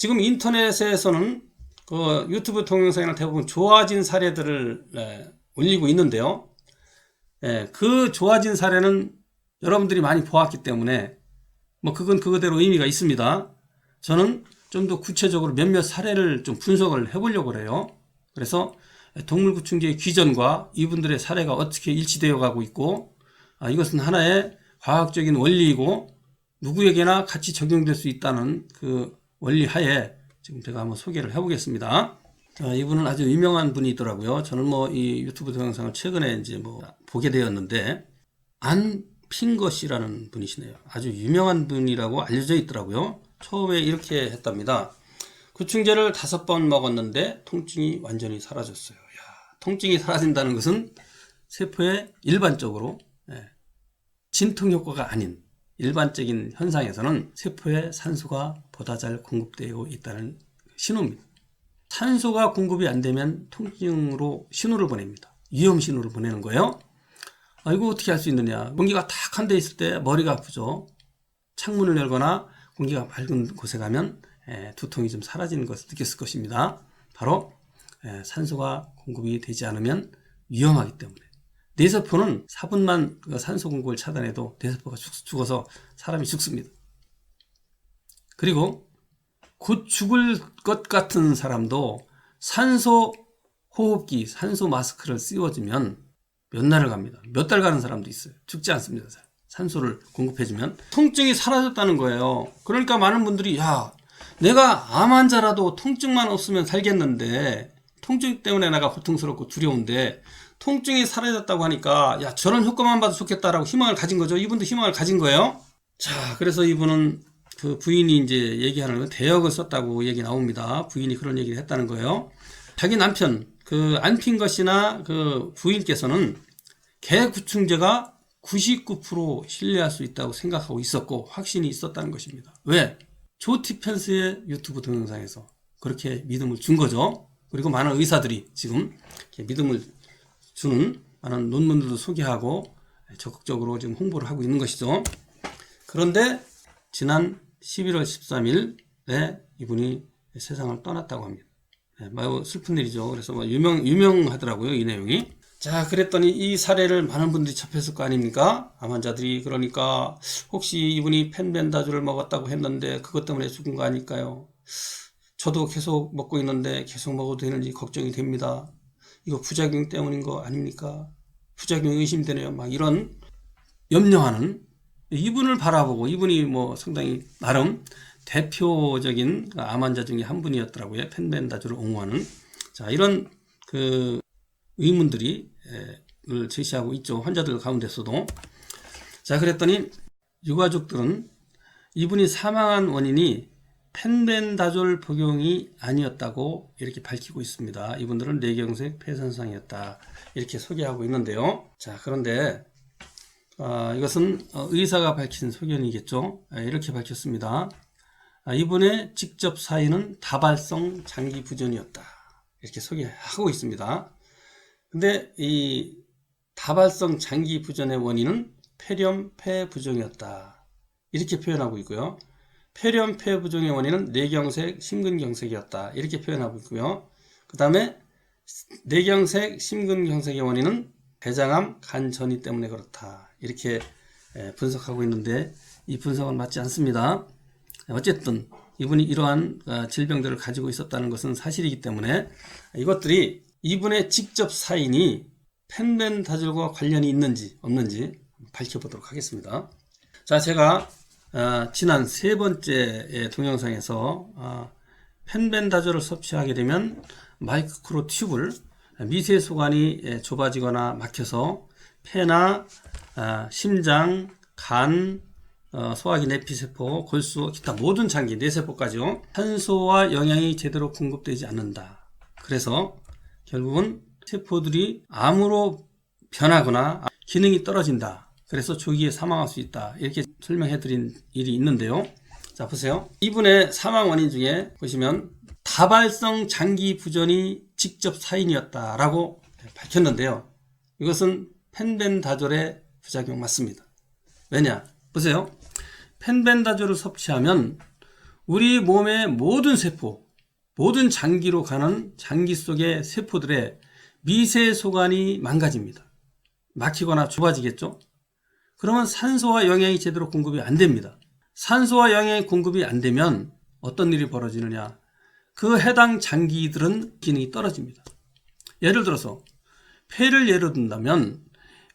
지금 인터넷에서는 그 유튜브 동영상이나 대부분 좋아진 사례들을 올리고 있는데요. 그 좋아진 사례는 여러분들이 많이 보았기 때문에 뭐 그건 그거대로 의미가 있습니다. 저는 좀 더 구체적으로 몇몇 사례를 좀 분석을 해보려고 해요. 그래서 동물구충제의 기전과 이분들의 사례가 어떻게 일치되어 가고 있고, 이것은 하나의 과학적인 원리이고 누구에게나 같이 적용될 수 있다는 그 원리 하에 지금 제가 한번 소개를 해보겠습니다. 이분은 아주 유명한 분이 있더라고요. 저는 뭐 이 유튜브 동영상을 최근에 이제 뭐 보게 되었는데, 안핑거 씨라는 분이시네요. 아주 유명한 분이라고 알려져 있더라고요. 처음에 이렇게 했답니다. 구충제를 5번 먹었는데 통증이 완전히 사라졌어요. 통증이 사라진다는 것은 세포에 일반적으로 진통 효과가 아닌 일반적인 현상에서는 세포에 산소가 보다 잘 공급되고 있다는 신호입니다. 산소가 공급이 안 되면 통증으로 신호를 보냅니다. 위험 신호를 보내는 거예요. 이거 어떻게 할 수 있느냐. 공기가 탁 한 데 있을 때 머리가 아프죠. 창문을 열거나 공기가 맑은 곳에 가면 두통이 좀 사라지는 것을 느꼈을 것입니다. 바로 산소가 공급이 되지 않으면 위험하기 때문에. 뇌세포는 4분만 산소 공급을 차단해도 뇌세포가 죽어서 사람이 죽습니다. 그리고 곧 죽을 것 같은 사람도 산소 호흡기, 산소 마스크를 씌워주면 몇 날을 갑니다. 몇 달 가는 사람도 있어요. 죽지 않습니다. 산소를 공급해주면 통증이 사라졌다는 거예요. 그러니까 많은 분들이 내가 암 환자라도 통증만 없으면 살겠는데, 통증 때문에 내가 고통스럽고 두려운데 통증이 사라졌다고 하니까 저런 효과만 봐도 좋겠다라고 희망을 가진 거죠. 이분도 희망을 가진 거예요. 자, 그래서 이분은 그 부인이 이제 얘기하는 건 대역을 썼다고 얘기 나옵니다. 부인이 그런 얘기를 했다는 거예요. 자기 남편 그 안핑거 씨나 그 부인께서는 개 구충제가 99% 신뢰할 수 있다고 생각하고 있었고 확신이 있었다는 것입니다. 왜? 조 티펜스의 유튜브 동영상에서 그렇게 믿음을 준 거죠. 그리고 많은 의사들이 지금 믿음을 주는 많은 논문들도 소개하고 적극적으로 지금 홍보를 하고 있는 것이죠. 그런데 지난 11월 13일에 이분이 세상을 떠났다고 합니다. 매우 슬픈 일이죠. 그래서 뭐 유명하더라고요, 이 내용이. 자, 그랬더니 이 사례를 많은 분들이 접했을 거 아닙니까? 암 환자들이. 그러니까 혹시 이분이 펜벤다졸을 먹었다고 했는데 그것 때문에 죽은 거 아닐까요? 저도 계속 먹고 있는데 계속 먹어도 되는지 걱정이 됩니다. 이거 부작용 때문인 거 아닙니까? 부작용이 의심되네요. 막 이런 염려하는, 이분을 바라보고, 이분이 뭐 상당히 나름 대표적인 암 환자 중에 한 분이었더라고요. 펜벤다졸을 옹호하는. 자, 이런 그 의문들이 제시하고 있죠. 환자들 가운데서도. 자, 그랬더니 유가족들은 이분이 사망한 원인이 펜벤다졸 복용이 아니었다고 이렇게 밝히고 있습니다. 이분들은 뇌경색 폐선상이었다 이렇게 소개하고 있는데요. 자, 그런데 이것은 의사가 밝힌 소견이겠죠. 이렇게 밝혔습니다. 이분의 직접 사인은 다발성 장기 부전이었다 이렇게 소개하고 있습니다. 근데 이 다발성 장기 부전의 원인은 폐렴 폐부종이었다 이렇게 표현하고 있고요. 폐렴 폐부종의 원인은 뇌경색 심근경색이었다 이렇게 표현하고 있고요. 그 다음에 뇌경색 심근경색의 원인은 대장암 간전이 때문에 그렇다 이렇게 분석하고 있는데, 이 분석은 맞지 않습니다. 어쨌든 이분이 이러한 질병들을 가지고 있었다는 것은 사실이기 때문에 이것들이 이분의 직접 사인이 펜벤다졸과 관련이 있는지 없는지 밝혀보도록 하겠습니다. 자, 제가 지난 3번째 동영상에서 펜벤다졸을 섭취하게 되면 마이크로 튜블, 미세 소관이 좁아지거나 막혀서 폐나 심장, 간, 소화기 내피세포, 골수, 기타 모든 장기, 뇌세포까지요. 산소와 영양이 제대로 공급되지 않는다. 그래서 결국은 세포들이 암으로 변하거나 기능이 떨어진다. 그래서 조기에 사망할 수 있다. 이렇게 설명해 드린 일이 있는데요. 자, 보세요. 이분의 사망 원인 중에 보시면 다발성 장기 부전이 직접 사인이었다라고 밝혔는데요. 이것은 펜벤다졸의 부작용 맞습니다. 왜냐? 보세요. 펜벤다졸을 섭취하면 우리 몸의 모든 세포, 모든 장기로 가는 장기 속의 세포들의 미세 소관이 망가집니다. 막히거나 좁아지겠죠? 그러면 산소와 영양이 제대로 공급이 안 됩니다. 산소와 영양이 공급이 안 되면 어떤 일이 벌어지느냐? 그 해당 장기들은 기능이 떨어집니다. 예를 들어서 폐를 예로 든다면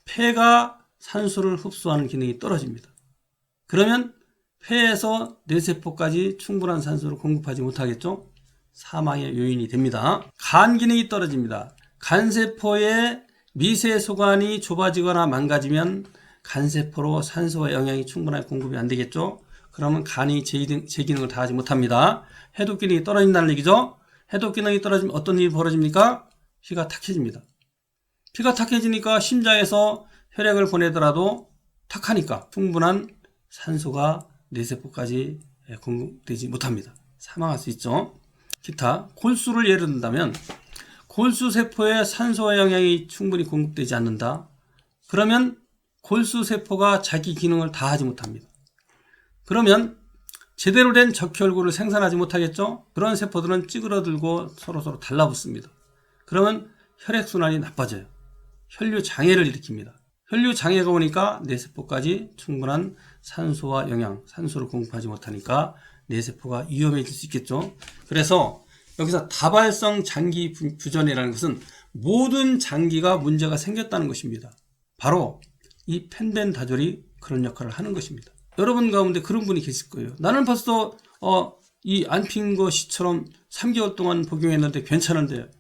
폐가 산소를 흡수하는 기능이 떨어집니다. 그러면 폐에서 뇌세포까지 충분한 산소를 공급하지 못하겠죠? 사망의 요인이 됩니다. 간 기능이 떨어집니다. 간세포의 미세 소관이 좁아지거나 망가지면 간세포로 산소와 영양이 충분하게 공급이 안 되겠죠? 그러면 간이 제 기능을 다하지 못합니다. 해독 기능이 떨어진다는 얘기죠? 해독 기능이 떨어지면 어떤 일이 벌어집니까? 피가 탁해집니다. 피가 탁해지니까 심장에서 혈액을 보내더라도 탁하니까 충분한 산소가 뇌세포까지 공급되지 못합니다. 사망할 수 있죠. 기타 골수를 예를 든다면 골수세포에 산소와 영양이 충분히 공급되지 않는다. 그러면 골수세포가 자기 기능을 다하지 못합니다. 그러면 제대로 된 적혈구를 생산하지 못하겠죠? 그런 세포들은 찌그러들고 서로 달라붙습니다. 그러면 혈액순환이 나빠져요. 혈류장애를 일으킵니다. 혈류장애가 오니까 뇌세포까지 충분한 산소와 영양, 산소를 공급하지 못하니까 뇌세포가 위험해질 수 있겠죠. 그래서 여기서 다발성 장기 부전이라는 것은 모든 장기가 문제가 생겼다는 것입니다. 바로 이 펜벤다졸이 그런 역할을 하는 것입니다. 여러분 가운데 그런 분이 계실 거예요. 나는 벌써 이 안핑거 씨처럼 3개월 동안 복용했는데 괜찮은데,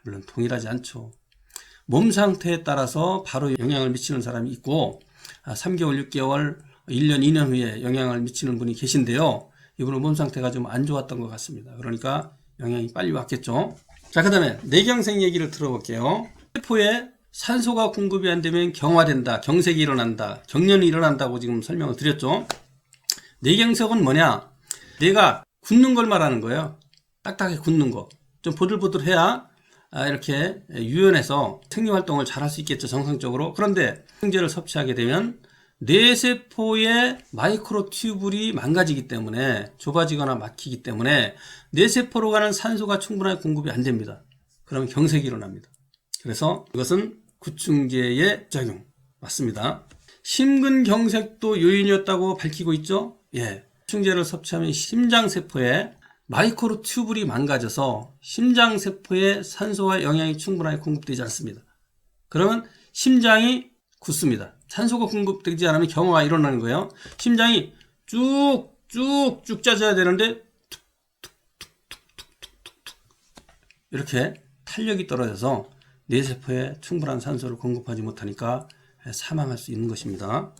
물론 동일하지 않죠. 몸 상태에 따라서 바로 영향을 미치는 사람이 있고 3개월, 6개월, 1년, 2년 후에 영향을 미치는 분이 계신데요. 이분은 몸 상태가 좀 안 좋았던 것 같습니다. 그러니까 영향이 빨리 왔겠죠. 자, 그 다음에 뇌경색 얘기를 들어볼게요. 세포에 산소가 공급이 안 되면 경화된다, 경색이 일어난다, 경련이 일어난다고 지금 설명을 드렸죠. 뇌경색은 뭐냐? 뇌가 굳는 걸 말하는 거예요. 딱딱하게 굳는 거. 좀 보들보들해야 이렇게 유연해서 생리활동을 잘 할 수 있겠죠, 정상적으로. 그런데 항생제를 섭취하게 되면 뇌세포의 마이크로튜뷴이 망가지기 때문에, 좁아지거나 막히기 때문에 뇌세포로 가는 산소가 충분하게 공급이 안 됩니다. 그러면 경색이 일어납니다. 그래서 이것은 구충제의 작용 맞습니다. 심근경색도 요인이었다고 밝히고 있죠. 예, 구충제를 섭취하면 심장세포에 마이크로튜뷴이 망가져서 심장세포에 산소와 영양이 충분하게 공급되지 않습니다. 그러면 심장이 굳습니다. 산소가 공급되지 않으면 경화가 일어나는 거예요. 심장이 쭉쭉쭉 짜져야 되는데 이렇게 탄력이 떨어져서 뇌세포에 충분한 산소를 공급하지 못하니까 사망할 수 있는 것입니다.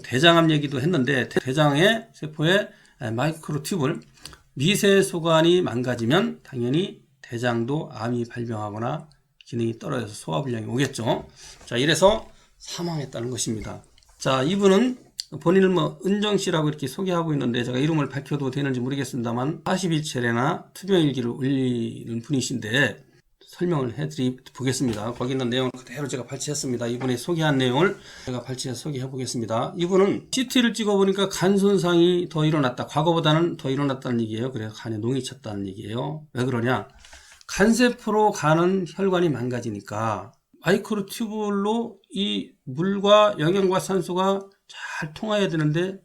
대장암 얘기도 했는데 대장의 세포의 마이크로튜뷴 미세 소관이 망가지면 당연히 대장도 암이 발병하거나 기능이 떨어져서 소화불량이 오겠죠. 자, 이래서 사망했다는 것입니다. 자, 이분은 본인을 은정 씨라고 이렇게 소개하고 있는데 제가 이름을 밝혀도 되는지 모르겠습니다만 40일체례나 투병일기를 올리는 분이신데 설명을 해드리 보겠습니다. 거기 있는 내용을 그대로 제가 발췌했습니다. 이분의 소개한 내용을 제가 발췌해서 소개해 보겠습니다. 이분은 CT를 찍어보니까 간 손상이 더 일어났다. 과거보다는 더 일어났다는 얘기예요. 그래서 간에 농이 찼다는 얘기예요. 왜 그러냐? 간세포로 가는 혈관이 망가지니까 마이크로튜뷴로 이 물과 영양과 산소가 잘 통해야 되는데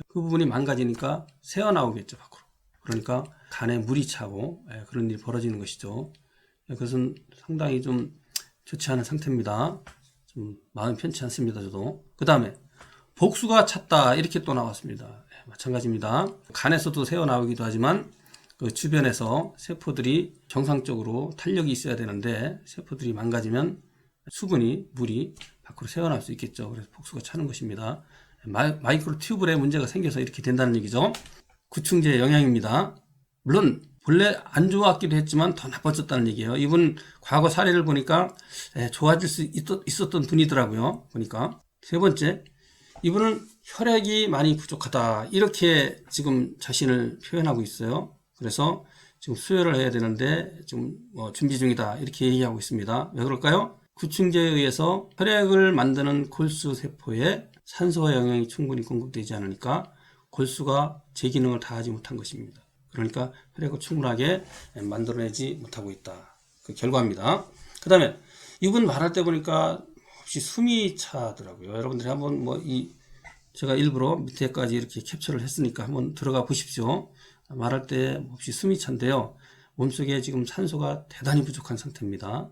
그 부분이 망가지니까 새어나오겠죠, 밖으로. 그러니까 간에 물이 차고 그런 일이 벌어지는 것이죠. 그것은 상당히 좀 좋지 않은 상태입니다. 좀 마음이 편치 않습니다, 저도. 그 다음에 복수가 찼다, 이렇게 또 나왔습니다. 마찬가지입니다. 간에서도 새어나오기도 하지만 그 주변에서 세포들이 정상적으로 탄력이 있어야 되는데 세포들이 망가지면 수분이, 물이 밖으로 새어나올 수 있겠죠. 그래서 복수가 차는 것입니다. 마이크로튜뷴에 문제가 생겨서 이렇게 된다는 얘기죠. 구충제의 영향입니다. 물론 본래 안 좋았기도 했지만 더 나빠졌다는 얘기예요. 이분 과거 사례를 보니까 좋아질 수 있었던 분이더라고요. 보니까. 세 번째, 이분은 혈액이 많이 부족하다, 이렇게 지금 자신을 표현하고 있어요. 그래서 지금 수혈을 해야 되는데 지금 준비 중이다, 이렇게 얘기하고 있습니다. 왜 그럴까요? 구충제에 의해서 혈액을 만드는 골수세포에 산소와 영양이 충분히 공급되지 않으니까 골수가 제 기능을 다하지 못한 것입니다. 그러니까 혈액을 충분하게 만들어내지 못하고 있다. 그 결과입니다. 그 다음에 이분 말할 때 보니까 혹시 숨이 차더라고요. 여러분들이 한번 제가 일부러 밑에까지 이렇게 캡처를 했으니까 한번 들어가 보십시오. 말할 때 혹시 숨이 찬데요. 몸속에 지금 산소가 대단히 부족한 상태입니다.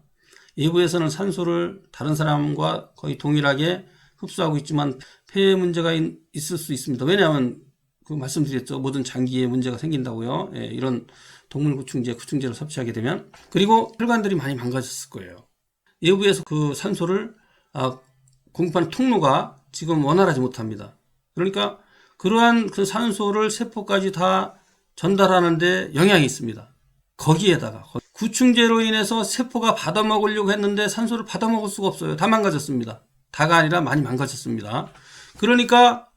외부에서는 산소를 다른 사람과 거의 동일하게 흡수하고 있지만 폐에 문제가 있을 수 있습니다. 왜냐하면 말씀드렸죠. 모든 장기에 문제가 생긴다고요. 예, 이런 동물 구충제를 섭취하게 되면. 그리고 혈관들이 많이 망가졌을 거예요. 외부에서 그 산소를 공급하는 통로가 지금 원활하지 못합니다. 그러니까 그러한 그 산소를 세포까지 다 전달하는데 영향이 있습니다. 거기에다가 구충제로 인해서 세포가 받아먹으려고 했는데 산소를 받아먹을 수가 없어요. 다 망가졌습니다. 다가 아니라 많이 망가졌습니다. 그러니까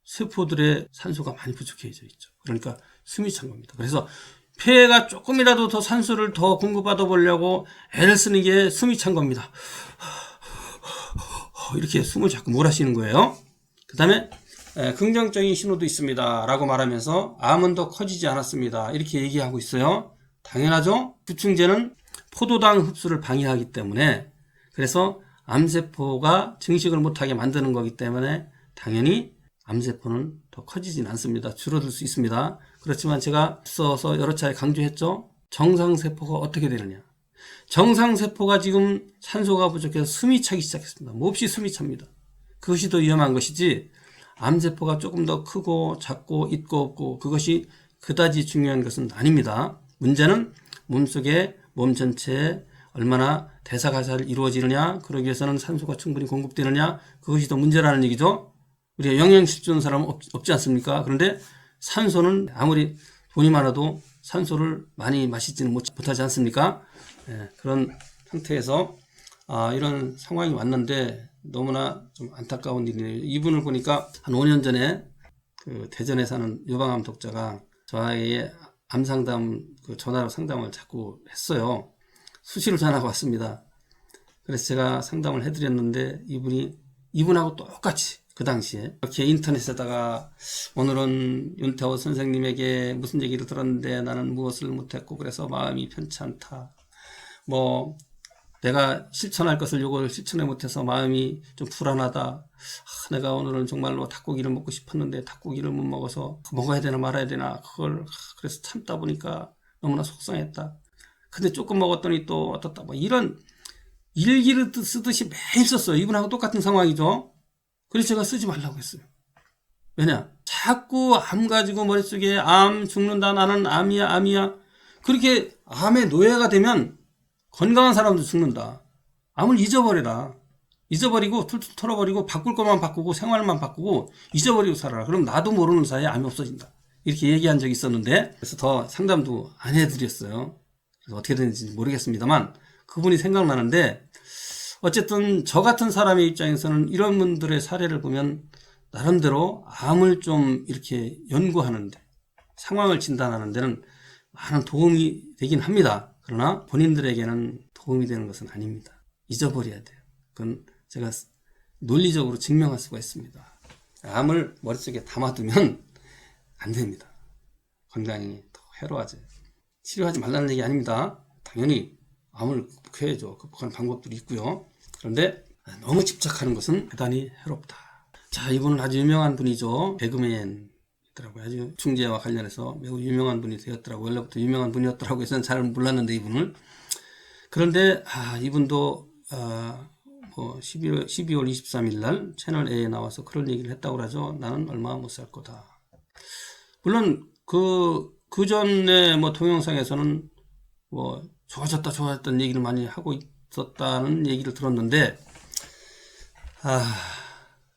세포들의 산소가 많이 부족해져 있죠. 그러니까 숨이 찬 겁니다. 그래서 폐가 조금이라도 더 산소를 더 공급받아 보려고 애를 쓰는 게 숨이 찬 겁니다. 이렇게 숨을 자꾸 몰아쉬는 거예요. 그 다음에 긍정적인 신호도 있습니다 라고 말하면서 암은 더 커지지 않았습니다 이렇게 얘기하고 있어요. 당연하죠. 구충제는 포도당 흡수를 방해하기 때문에, 그래서 암세포가 증식을 못하게 만드는 거기 때문에 당연히 암세포는 더 커지진 않습니다. 줄어들 수 있습니다. 그렇지만 제가 앞서서 여러 차례 강조했죠. 정상세포가 어떻게 되느냐. 정상세포가 지금 산소가 부족해서 숨이 차기 시작했습니다. 몹시 숨이 찹니다. 그것이 더 위험한 것이지, 암세포가 조금 더 크고 작고 있고 없고 그것이 그다지 중요한 것은 아닙니다. 문제는 몸속에 몸 전체에 얼마나 대사가 잘 이루어지느냐, 그러기 위해서는 산소가 충분히 공급되느냐, 그것이 더 문제라는 얘기죠. 우리가 영양실 주는 사람은 없지 않습니까? 그런데 산소는 아무리 돈이 많아도 산소를 많이 마시지는 못하지 않습니까? 그런 상태에서 이런 상황이 왔는데 너무나 좀 안타까운 일이네요. 이분을 보니까 한 5년 전에 그 대전에 사는 유방암 독자가 저에게 암상담 전화로 상담을 자꾸 했어요. 수시로 전화가 왔습니다. 그래서 제가 상담을 해드렸는데 이분하고 똑같이 그 당시에 이렇게 인터넷에다가 오늘은 윤태호 선생님에게 무슨 얘기를 들었는데 나는 무엇을 못했고 그래서 마음이 편치 않다. 내가 실천할 것을 요걸 실천을 못해서 마음이 좀 불안하다. 내가 오늘은 정말로 닭고기를 먹고 싶었는데 닭고기를 못 먹어서 먹어야 되나 말아야 되나. 그래서 참다 보니까 너무나 속상했다. 근데 조금 먹었더니 또 어떻다. 이런 일기를 쓰듯이 매일 썼어요. 이분하고 똑같은 상황이죠. 그래서 제가 쓰지 말라고 했어요. 왜냐? 자꾸 암 가지고 머릿속에 암 죽는다. 나는 암이야. 그렇게 암의 노예가 되면 건강한 사람도 죽는다. 암을 잊어버려라. 잊어버리고 툴툴 털어버리고 바꿀 것만 바꾸고 생활만 바꾸고 잊어버리고 살아라. 그럼 나도 모르는 사이에 암이 없어진다. 이렇게 얘기한 적이 있었는데, 그래서 더 상담도 안 해드렸어요. 그래서 어떻게 되는지 모르겠습니다만 그분이 생각나는데, 어쨌든 저 같은 사람의 입장에서는 이런 분들의 사례를 보면 나름대로 암을 좀 이렇게 연구하는데, 상황을 진단하는 데는 많은 도움이 되긴 합니다. 그러나 본인들에게는 도움이 되는 것은 아닙니다. 잊어버려야 돼요. 그건 제가 논리적으로 증명할 수가 있습니다. 암을 머릿속에 담아두면 안 됩니다. 건강이 더 해로워져요. 치료하지 말라는 얘기 아닙니다. 당연히 암을 극복해야죠. 극복하는 방법들이 있고요. 그런데 너무 집착하는 것은 대단히 해롭다. 자, 이분은 아주 유명한 분이죠. 개그맨. 아주 중재와 관련해서 매우 유명한 분이 되었더라고요. 원래부터 유명한 분이었더라고요. 저는 잘 몰랐는데 이분을. 그런데 이분도 12월 23일 날 채널 A에 나와서 그런 얘기를 했다고 그러죠. 나는 얼마 못 살 거다. 물론 그 전에 동영상에서는 좋아졌다는 얘기를 많이 하고 있었다는 얘기를 들었는데,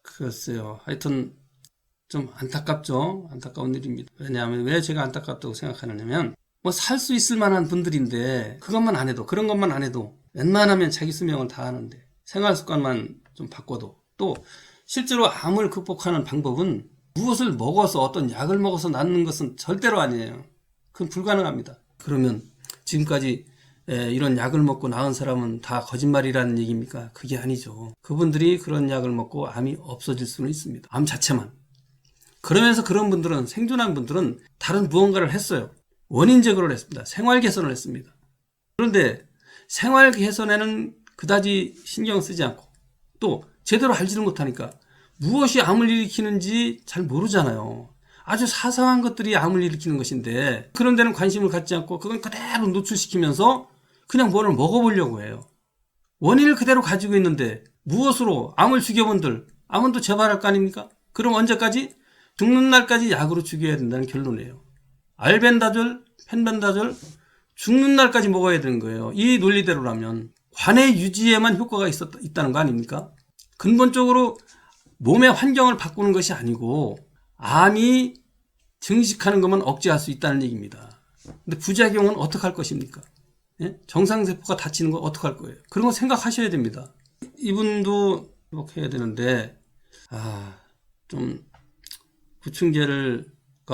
글쎄요. 하여튼 좀 안타깝죠. 안타까운 일입니다. 왜냐하면 왜 제가 안타깝다고 생각하느냐면, 살 수 있을 만한 분들인데 그런 것만 안 해도 웬만하면 자기 수명을 다 하는데, 생활 습관만 좀 바꿔도, 또 실제로 암을 극복하는 방법은 무엇을 먹어서 어떤 약을 먹어서 낫는 것은 절대로 아니에요. 그건 불가능합니다. 그러면 지금까지 이런 약을 먹고 나은 사람은 다 거짓말이라는 얘기입니까? 그게 아니죠. 그분들이 그런 약을 먹고 암이 없어질 수는 있습니다. 암 자체만. 그러면서 그런 분들은, 생존한 분들은 다른 무언가를 했어요. 원인 제거를 했습니다. 생활 개선을 했습니다. 그런데 생활 개선에는 그다지 신경 쓰지 않고 또 제대로 알지를 못하니까 무엇이 암을 일으키는지 잘 모르잖아요. 아주 사소한 것들이 암을 일으키는 것인데 그런 데는 관심을 갖지 않고 그건 그대로 노출시키면서 그냥 뭐를 먹어보려고 해요. 원인을 그대로 가지고 있는데 무엇으로 암을 죽여본들 암은 또 재발할 거 아닙니까? 그럼 언제까지? 죽는 날까지 약으로 죽여야 된다는 결론이에요. 알벤다졸, 펜벤다졸 죽는 날까지 먹어야 되는 거예요. 이 논리대로라면 관해 유지에만 효과가 있다는 거 아닙니까? 근본적으로 몸의 환경을 바꾸는 것이 아니고 암이 증식하는 것만 억제할 수 있다는 얘기입니다. 근데 부작용은 어떻게 할 것입니까? 예? 정상세포가 다치는 거 어떻게 할 거예요? 그런 거 생각하셔야 됩니다. 이분도 회복해야 되는데 좀 구충제가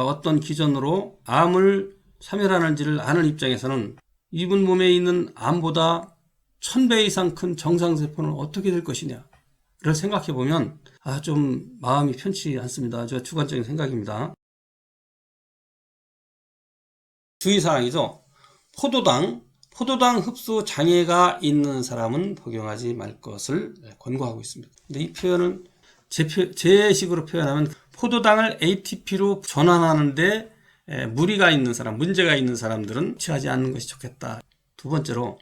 어떤 기전으로 암을 사멸하는지를 아는 입장에서는 이분 몸에 있는 암보다 1000배 이상 큰 정상세포는 어떻게 될 것이냐를 생각해보면 좀 마음이 편치 않습니다. 저 주관적인 생각입니다. 주의사항이죠. 포도당 흡수 장애가 있는 사람은 복용하지 말 것을 권고하고 있습니다. 근데 이 표현은 제 식으로 표현하면 포도당을 ATP로 전환하는데 무리가 있는 사람, 문제가 있는 사람들은 취하지 않는 것이 좋겠다. 두 번째로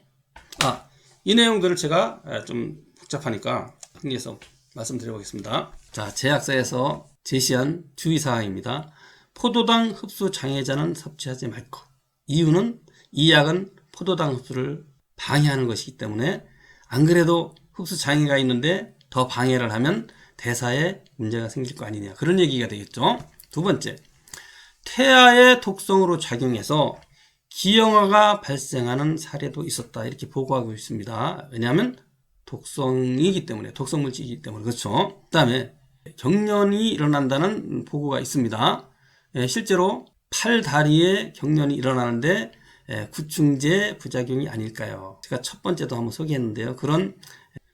이 내용들을 제가 좀 복잡하니까 정리해서 말씀드려보겠습니다. 자, 제약사에서 제시한 주의사항입니다. 포도당 흡수 장애자는 섭취하지 말 것. 이유는 이 약은 포도당 흡수를 방해하는 것이기 때문에 안 그래도 흡수 장애가 있는데 더 방해를 하면 대사에 문제가 생길 거 아니냐. 그런 얘기가 되겠죠. 두 번째, 태아의 독성으로 작용해서 기형아가 발생하는 사례도 있었다. 이렇게 보고하고 있습니다. 왜냐하면 독성이기 때문에, 독성물질이기 때문에. 그렇죠. 그 다음에 경련이 일어난다는 보고가 있습니다. 실제로 팔, 다리에 경련이 일어나는데 구충제 부작용이 아닐까요? 제가 첫 번째도 한번 소개했는데요. 그런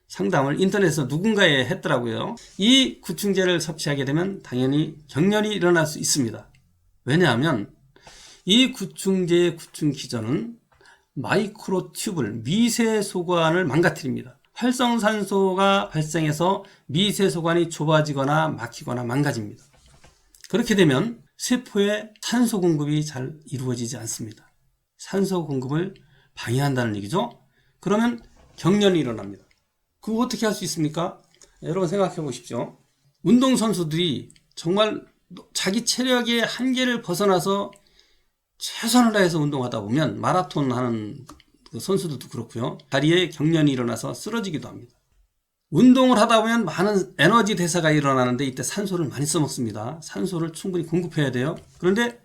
상담을 인터넷에서 누군가에 했더라고요. 이 구충제를 섭취하게 되면 당연히 경련이 일어날 수 있습니다. 왜냐하면 이 구충제의 구충 기전은 마이크로튜블, 미세소관을 망가뜨립니다. 활성산소가 발생해서 미세소관이 좁아지거나 막히거나 망가집니다. 그렇게 되면 세포에 산소 공급이 잘 이루어지지 않습니다. 산소 공급을 방해한다는 얘기죠. 그러면 경련이 일어납니다. 그거 어떻게 할 수 있습니까? 여러분 생각해 보십시오. 운동선수들이 정말 자기 체력의 한계를 벗어나서 최선을 다해서 운동하다 보면 마라톤 하는 그 선수들도 그렇고요. 다리에 경련이 일어나서 쓰러지기도 합니다. 운동을 하다 보면 많은 에너지 대사가 일어나는데 이때 산소를 많이 써먹습니다. 산소를 충분히 공급해야 돼요. 그런데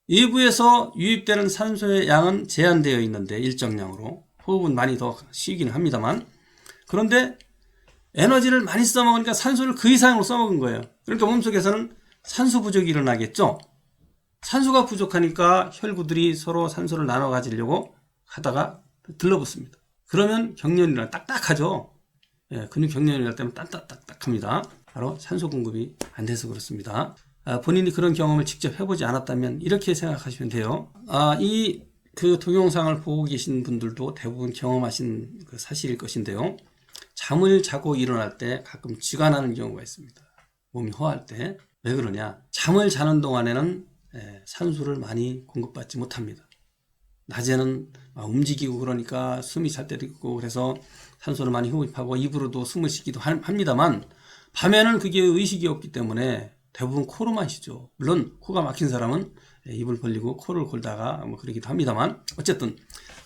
일부에서 유입되는 산소의 양은 제한되어 있는데 일정량으로 호흡은 많이 더 쉬기는 합니다만 그런데 에너지를 많이 써먹으니까 산소를 그 이상으로 써먹은 거예요. 그러니까 몸속에서는 산소 부족이 일어나겠죠. 산소가 부족하니까 혈구들이 서로 산소를 나눠 가지려고 하다가 들러붙습니다. 그러면 경련이 일어나 딱딱하죠. 근육 경련이 일어날 때면 딱딱합니다. 바로 산소 공급이 안 돼서 그렇습니다. 본인이 그런 경험을 직접 해보지 않았다면 이렇게 생각하시면 돼요. 이 그 동영상을 보고 계신 분들도 대부분 경험하신 그 사실일 것인데요. 잠을 자고 일어날 때 가끔 쥐가 나는 경우가 있습니다. 몸이 허할 때. 왜 그러냐? 잠을 자는 동안에는 산소를 많이 공급받지 못합니다. 낮에는 움직이고 그러니까 숨이 잘 때도 있고 그래서 산소를 많이 흡입하고 입으로도 숨을 쉬기도 합니다만 밤에는 그게 의식이 없기 때문에 대부분 코로만 쉬죠. 물론 코가 막힌 사람은 입을 벌리고 코를 골다가 그러기도 합니다만 어쨌든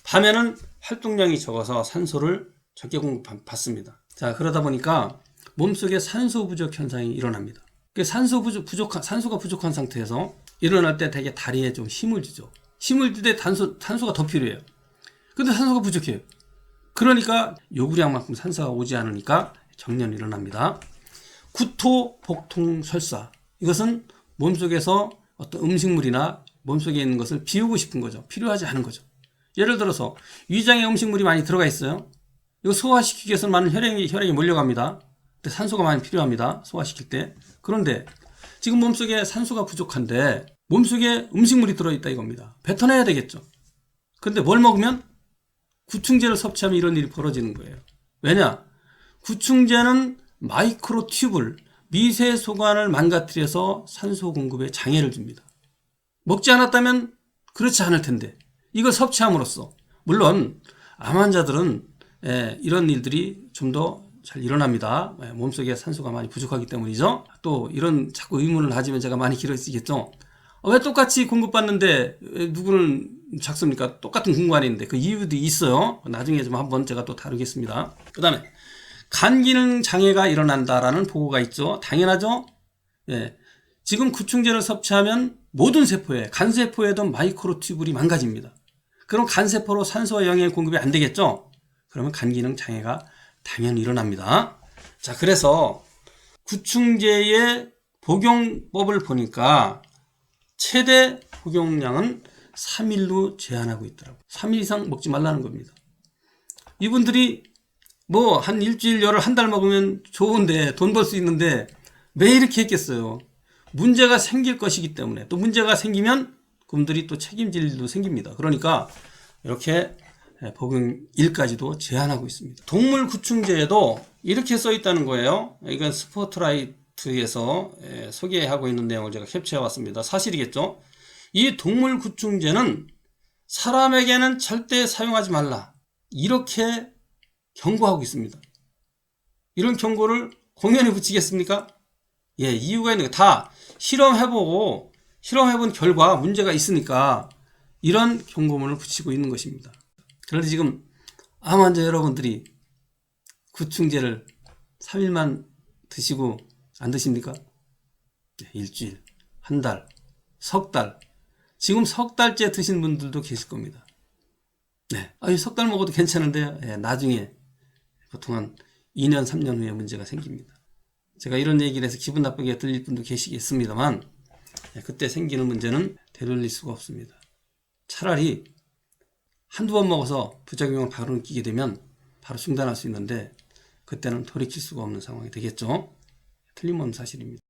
밤에는 활동량이 적어서 산소를 적게 공급받습니다. 자, 그러다 보니까 몸속에 산소 부족 현상이 일어납니다. 산소가 부족한 상태에서 일어날 때 되게 다리에 좀 힘을 주죠. 힘을 줄 때 산소가 더 필요해요. 근데 산소가 부족해요. 그러니까 요구량만큼 산소가 오지 않으니까 경련이 일어납니다. 구토, 복통, 설사. 이것은 몸속에서 어떤 음식물이나 몸속에 있는 것을 비우고 싶은 거죠. 필요하지 않은 거죠. 예를 들어서 위장에 음식물이 많이 들어가 있어요. 이거 소화시키기 위해서는 많은 혈액이 몰려갑니다. 근데 산소가 많이 필요합니다. 소화시킬 때. 그런데 지금 몸속에 산소가 부족한데 몸속에 음식물이 들어있다 이겁니다. 뱉어내야 되겠죠. 근데 뭘 먹으면? 구충제를 섭취하면 이런 일이 벌어지는 거예요. 왜냐? 구충제는 마이크로 튜블, 미세 소관을 망가뜨려서 산소 공급에 장애를 줍니다. 먹지 않았다면 그렇지 않을 텐데 이걸 섭취함으로써, 물론 암 환자들은 이런 일들이 좀 더 잘 일어납니다. 몸속에 산소가 많이 부족하기 때문이죠. 또 이런 자꾸 의문을 하지만 제가 많이 길어지겠죠. 왜 똑같이 공급받는데 왜 누구는 작습니까? 똑같은 공간인데 그 이유도 있어요. 나중에 좀 한번 제가 또 다루겠습니다. 그 다음에 간 기능 장애가 일어난다라는 보고가 있죠. 당연하죠. 지금 구충제를 섭취하면 모든 세포에, 간세포에도 마이크로 튜블이 망가집니다. 그럼 간세포로 산소와 영양의 공급이 안 되겠죠? 그러면 간 기능 장애가 당연히 일어납니다. 자, 그래서 구충제의 복용법을 보니까 최대 복용량은 3일로 제한하고 있더라고요. 3일 이상 먹지 말라는 겁니다. 이분들이 뭐 한 일주일, 열흘, 한 달 먹으면 좋은데 돈 벌 수 있는데 왜 이렇게 했겠어요? 문제가 생길 것이기 때문에, 또 문제가 생기면 그분들이 또 책임질 일도 생깁니다. 그러니까 이렇게 복용일까지도 제한하고 있습니다. 동물 구충제에도 이렇게 써 있다는 거예요. 이건 스포트라이트에서 소개하고 있는 내용을 제가 캡처해 왔습니다. 사실이겠죠? 이 동물 구충제는 사람에게는 절대 사용하지 말라, 이렇게 경고하고 있습니다. 이런 경고를 공연에 붙이겠습니까? 이유가 있는 거예요. 다 실험해본 결과 문제가 있으니까 이런 경고문을 붙이고 있는 것입니다. 그런데 지금 암 환자 여러분들이 구충제를 3일만 드시고 안 드십니까? 일주일, 한 달, 석 달, 지금 석 달째 드신 분들도 계실 겁니다. 석 달 먹어도 괜찮은데 나중에 보통 한 2년, 3년 후에 문제가 생깁니다. 제가 이런 얘기를 해서 기분 나쁘게 들릴 분도 계시겠습니다만 그때 생기는 문제는 되돌릴 수가 없습니다. 차라리 한두 번 먹어서 부작용을 바로 느끼게 되면 바로 중단할 수 있는데 그때는 돌이킬 수가 없는 상황이 되겠죠. 틀림없는 사실입니다.